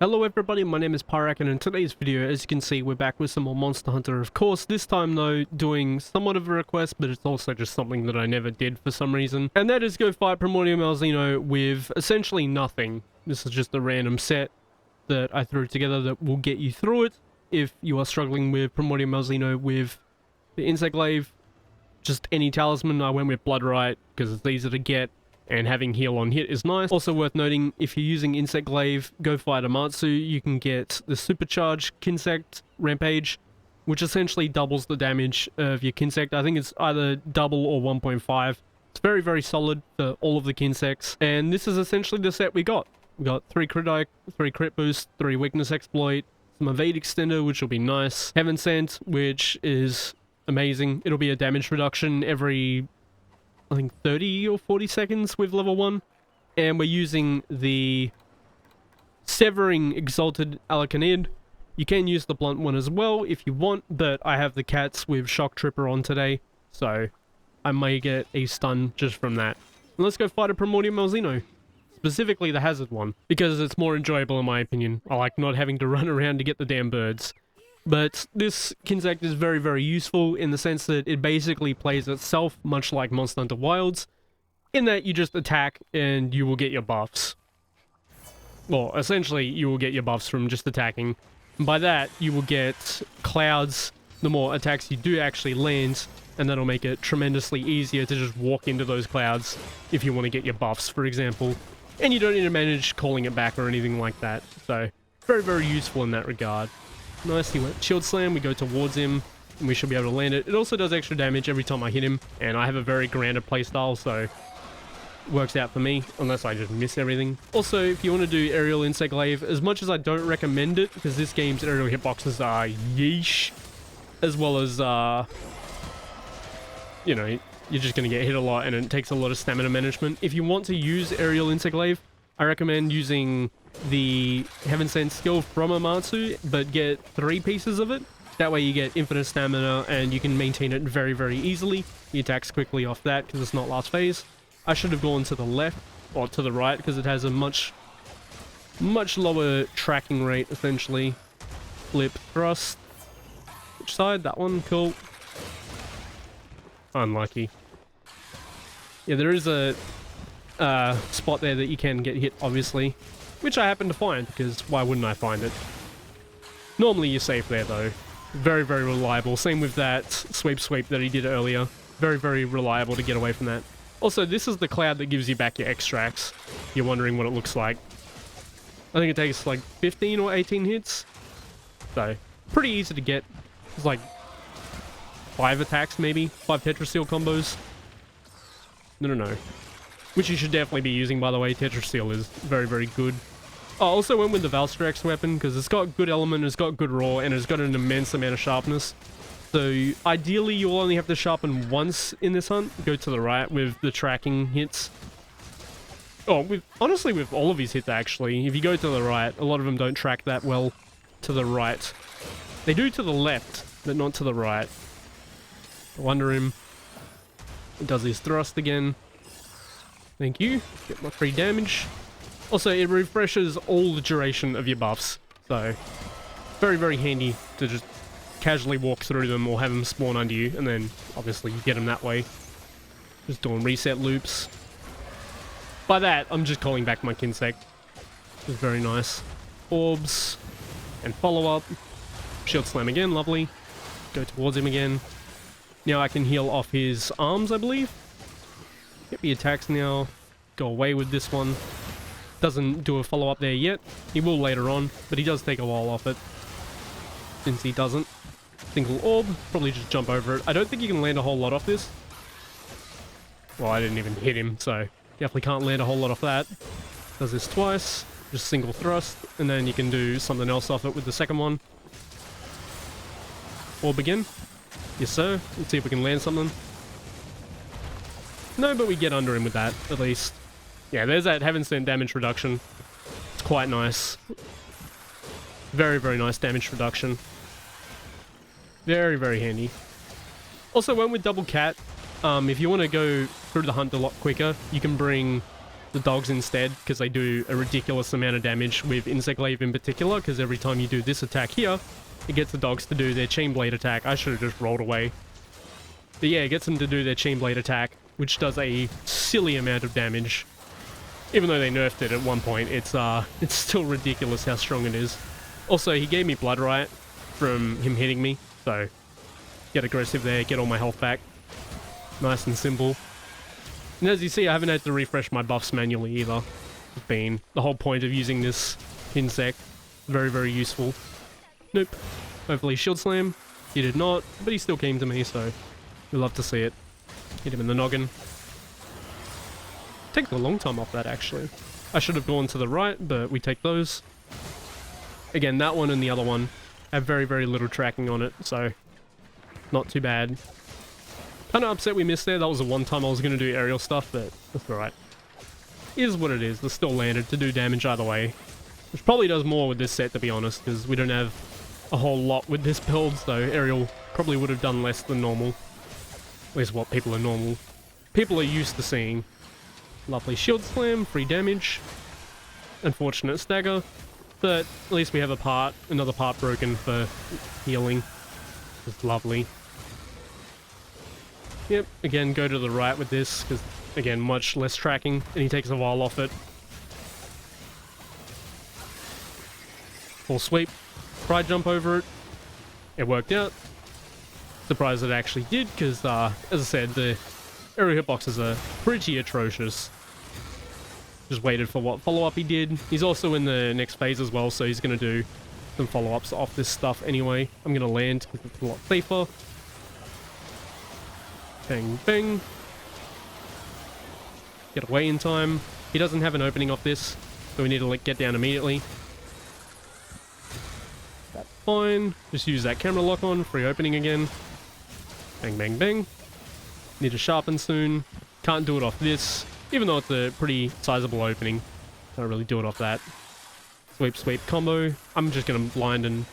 Hello everybody, my name is Pyrac, and in today's video, as you can see, we're back with some more Monster Hunter. Of course, this time though, doing somewhat of a request, but it's also just something that I never did for some reason. And that is go fight Primordial Malzeno with essentially nothing. This is just a random set that I threw together that will get you through it. If you are struggling with Primordial Malzeno with the insect glaive, just any talisman, I went with Blood Right because it's easy to get. And having heal on hit is nice. Also worth noting, if you're using Insect Glaive, go fight Amatsu. You can get the Supercharged Kinsect Rampage, which essentially doubles the damage of your Kinsect. I think it's either double or 1.5. It's very, very solid for all of the Kinsects. And this is essentially the set we got. We got 3 crit boost, 3 weakness exploit, some evade extender, which will be nice. Heaven Sent, which is amazing. It'll be a damage reduction every, I think, 30 or 40 seconds with level 1. And we're using the Severing Exalted Alacanid. You can use the blunt one as well if you want, but I have the cats with Shock Tripper on today, so I may get a stun just from that. And let's go fight a Primordial Malzeno. Specifically the hazard one, because it's more enjoyable in my opinion. I like not having to run around to get the damn birds. But this Kinsect is very, very useful in the sense that it basically plays itself much like Monster Hunter Wilds, in that you just attack and you will get your buffs. Well, essentially you will get your buffs from just attacking. And by that, you will get clouds the more attacks you do actually land, and that'll make it tremendously easier to just walk into those clouds if you want to get your buffs, for example. And you don't need to manage calling it back or anything like that. So, very, very useful in that regard. Nice, he went shield slam, we go towards him, and we should be able to land it. It also does extra damage every time I hit him, and I have a very grounded playstyle, so it works out for me, unless I just miss everything. Also, if you want to do aerial insect glaive, as much as I don't recommend it, because this game's aerial hitboxes are yeesh, as well as, you know, you're just going to get hit a lot, and it takes a lot of stamina management. If you want to use aerial insect glaive, I recommend using the Heaven Sent skill from Amatsu, but get 3 pieces of it. That way you get infinite stamina and you can maintain it very, very easily. He attacks quickly off that because it's not last phase. I should have gone to the left, or to the right, because it has a much lower tracking rate, essentially. Flip, thrust. Which side? That one? Cool. Unlucky. Yeah, there is a spot there that you can get hit, obviously, which I happen to find, because why wouldn't I find it? Normally you're safe there though. Very, very reliable. Same with that sweep that he did earlier. Very, very reliable to get away from that. Also, this is the cloud that gives you back your extracts. You're wondering what it looks like. I think it takes like 15 or 18 hits. So, pretty easy to get. It's like 5 attacks maybe, 5 Tetraseal combos. No. Which you should definitely be using, by the way. Tetraseal is very, very good. I also went with the Valstrax weapon because it's got good element, it's got good raw, and it's got an immense amount of sharpness. So ideally you'll only have to sharpen once in this hunt. Go to the right with the tracking hits. Oh, honestly with all of his hits actually. If you go to the right, a lot of them don't track that well to the right. They do to the left, but not to the right. Wonder him. It does his thrust again. Thank you. Get my free damage. Also, it refreshes all the duration of your buffs. So, very, very handy to just casually walk through them or have them spawn under you. And then, obviously, you get them that way. Just doing reset loops. By that, I'm just calling back my Kinsect. Which is very nice. Orbs. And follow-up. Shield slam again, lovely. Go towards him again. Now I can heal off his arms, I believe. Get the attacks now. Go away with this one. Doesn't do a follow-up there yet. He will later on, but he does take a while off it. Since he doesn't. Single orb. Probably just jump over it. I don't think you can land a whole lot off this. Well, I didn't even hit him, so definitely can't land a whole lot off that. Does this twice. Just single thrust. And then you can do something else off it with the second one. Orb again. Yes, sir. Let's see if we can land something. No, but we get under him with that, at least. Yeah, there's that Heaven Sent damage reduction. It's quite nice. Very, very nice damage reduction. Very, very handy. Also, went with double cat. If you want to go through the hunt a lot quicker, you can bring the dogs instead, because they do a ridiculous amount of damage with Insect Glaive in particular, because every time you do this attack here, it gets the dogs to do their chain blade attack. I should have just rolled away. But yeah, it gets them to do their chain blade attack, which does a silly amount of damage. Even though they nerfed it at one point, it's still ridiculous how strong it is. Also, he gave me Blood Riot from him hitting me, so get aggressive there, get all my health back. Nice and simple. And as you see, I haven't had to refresh my buffs manually either. It's been the whole point of using this insect. Very, very useful. Nope. Hopefully Shield Slam. He did not, but he still came to me, so we love to see it. Hit him in the noggin. Takes a long time off that, actually. I should have gone to the right, but we take those. Again, that one and the other one have very, very little tracking on it, so not too bad. Kind of upset we missed there. That was the one time I was going to do aerial stuff, but that's alright. Is what it is. It still landed to do damage either way. Which probably does more with this set, to be honest, because we don't have a whole lot with this build, so aerial probably would have done less than normal. At least what people are used to seeing. Lovely Shield Slam, free damage. Unfortunate stagger, but at least we have another part broken for healing. It's lovely. Yep, again, go to the right with this, because, again, much less tracking, and he takes a while off it. Full sweep. Try jump over it. It worked out. Surprised it actually did, because, as I said, the area hitboxes are pretty atrocious. Just waited for what follow-up he did. He's also in the next phase as well, so he's going to do some follow-ups off this stuff anyway. I'm going to land, because it's a lot safer. Bang, bang. Get away in time. He doesn't have an opening off this, so we need to like get down immediately. That's fine. Just use that camera lock on. Free opening again. Bang, bang, bang. Need to sharpen soon. Can't do it off this, even though it's a pretty sizable opening. Can't really do it off that. Sweep, sweep combo. I'm just gonna blind and...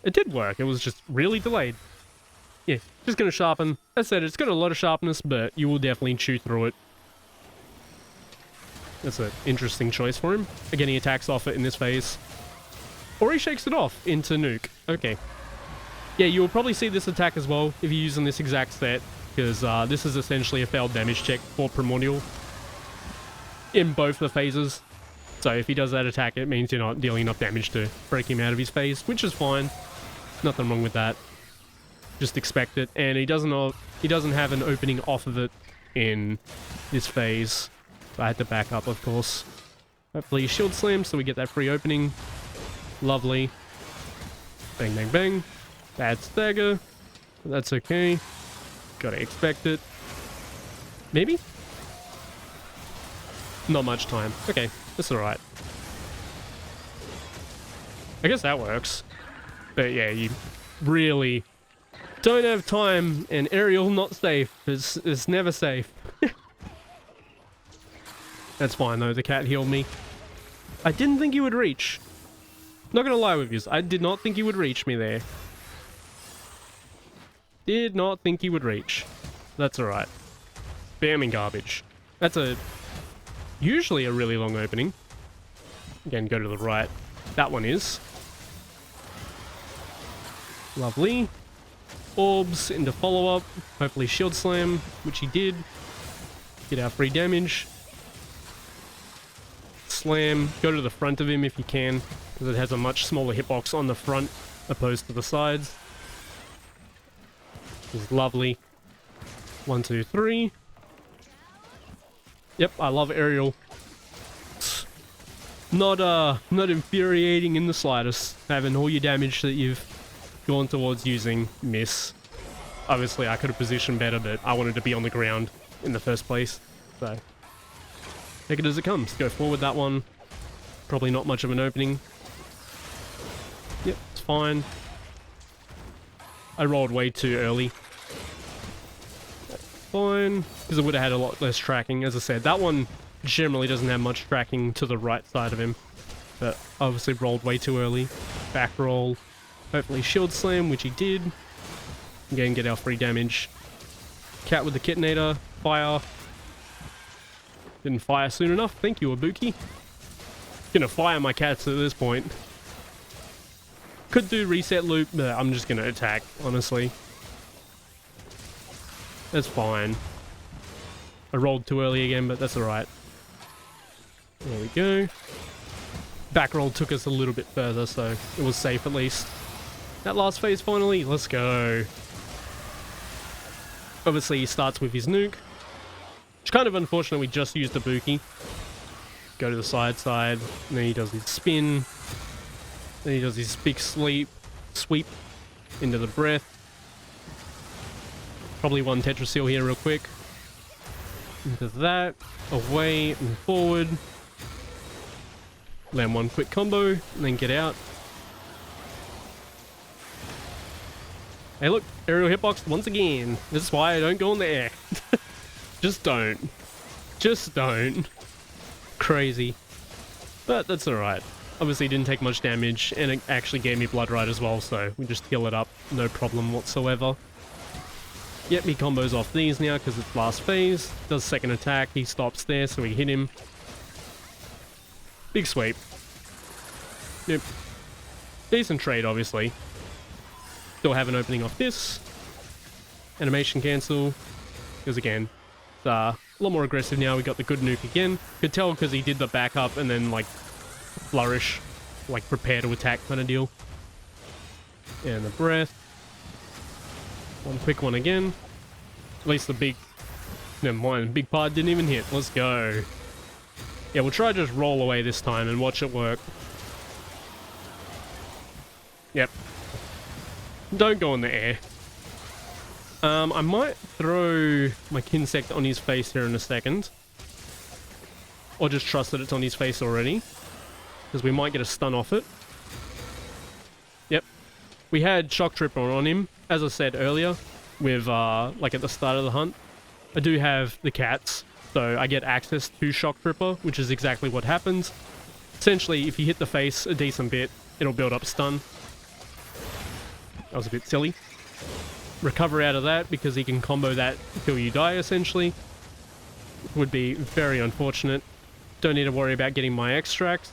It did work. It was just really delayed. Yeah, just gonna sharpen. As I said, it's got a lot of sharpness, but you will definitely chew through it. That's an interesting choice for him. Again, he attacks off it in this phase. Or he shakes it off into nuke. Okay. Yeah, you will probably see this attack as well if you're using this exact set, because this is essentially a failed damage check for Primordial in both the phases. So if he does that attack, it means you're not dealing enough damage to break him out of his phase, which is fine. Nothing wrong with that. Just expect it, and he doesn't have an opening off of it in this phase, so I had to back up, of course. Hopefully Shield Slam, so we get that free opening. Lovely. Bang, bang, bang. Bad stagger. That's okay. Gotta expect it. Maybe? Not much time. Okay, that's alright. I guess that works. But yeah, you really... don't have time, and aerial not safe. It's never safe. That's fine though, the cat healed me. I didn't think he would reach. Not gonna lie with you, I did not think he would reach me there. Did not think he would reach. That's alright. Spamming garbage. That's usually a really long opening. Again, go to the right. That one is. Lovely. Orbs into follow-up. Hopefully Shield Slam, which he did. Get our free damage. Slam. Go to the front of him if you can, because it has a much smaller hitbox on the front opposed to the sides. This is lovely. 1, 2, 3. Yep, I love aerial. It's not infuriating in the slightest, having all your damage that you've gone towards using miss. Obviously, I could have positioned better, but I wanted to be on the ground in the first place, so take it as it comes. Go forward that one. Probably not much of an opening. Yep, it's fine. I rolled way too early. That's fine, because it would have had a lot less tracking. As I said, that one generally doesn't have much tracking to the right side of him, but obviously rolled way too early. Back roll. Hopefully Shield Slam, which he did. Again, get our free damage. Cat with the Kitinator. Fire. Didn't fire soon enough. Thank you, Ibuki. Gonna fire my cats at this point. Could do reset loop, but I'm just gonna attack, honestly. That's fine. I rolled too early again, but that's alright. There we go. Back roll took us a little bit further, so it was safe at least. That last phase finally, let's go. Obviously he starts with his nuke. It's kind of unfortunate we just used the Ibuki. Go to the side, and then he does his spin. Then he does his big sweep into the breath. Probably one Tetra Seal here real quick. Into that, away and forward. Land one quick combo, and then get out. Hey look, aerial hitbox once again. This is why I don't go in the air. Just don't. Just don't. Crazy. But that's alright. Obviously didn't take much damage, and it actually gave me blood right as well, so we just heal it up, no problem whatsoever. Yep, he combos off these now because it's last phase. Does second attack, he stops there, so we hit him. Big sweep. Yep. Decent trade, obviously. Still have an opening off this. Animation cancel. Because again, it's a lot more aggressive now. We got the good nuke again. Could tell because he did the backup and then like flourish, like prepare to attack kind of deal. And the breath. One quick one again. At least the big... Never mind, big part didn't even hit. Let's go. Yeah, we'll try to just roll away this time and watch it work. Yep. Don't go in the air. I might throw my Kinsect on his face here in a second. Or just trust that it's on his face already. Because we might get a stun off it. Yep. We had Shock Tripper on him, as I said earlier, with, like at the start of the hunt. I do have the cats, so I get access to Shock Tripper, which is exactly what happens. Essentially, if you hit the face a decent bit, it'll build up stun. That was a bit silly. Recover out of that, because he can combo that till you die, essentially. Would be very unfortunate. Don't need to worry about getting my extracts,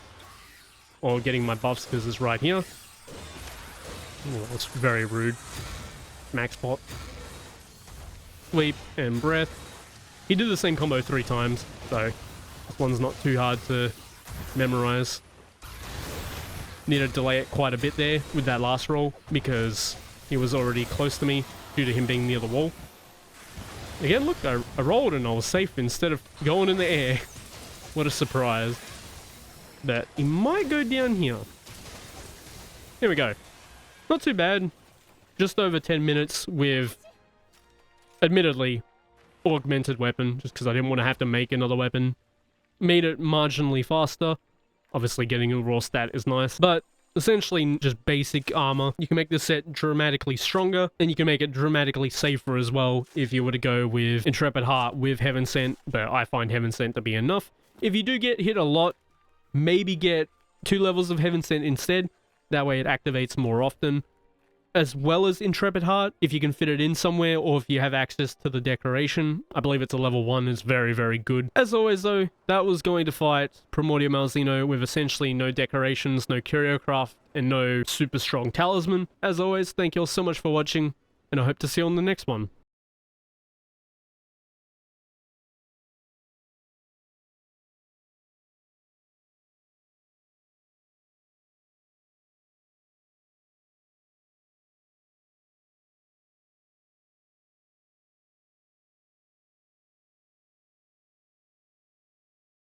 or getting my buffs, because it's right here. Oh, that's very rude. Max bot. Sweep and breath. He did the same combo 3 times, so this one's not too hard to memorize. Need to delay it quite a bit there with that last roll, because he was already close to me due to him being near the wall. Again, look, I rolled and I was safe instead of going in the air. What a surprise. That he might go down here. Here we go. Not too bad. Just over 10 minutes with, admittedly, augmented weapon, just because I didn't want to have to make another weapon. Made it marginally faster. Obviously getting a raw stat is nice, but essentially just basic armor. You can make this set dramatically stronger, and you can make it dramatically safer as well if you were to go with Intrepid Heart with Heaven Sent, but I find Heaven Sent to be enough. If you do get hit a lot, maybe get 2 levels of Heaven Sent instead. That way it activates more often. As well as Intrepid Heart, if you can fit it in somewhere, or if you have access to the decoration. I believe it's a level 1, it's very, very good. As always though, that was going to fight Primordial Malzeno with essentially no decorations, no Curiocraft, and no super strong talisman. As always, thank you all so much for watching, and I hope to see you on the next one.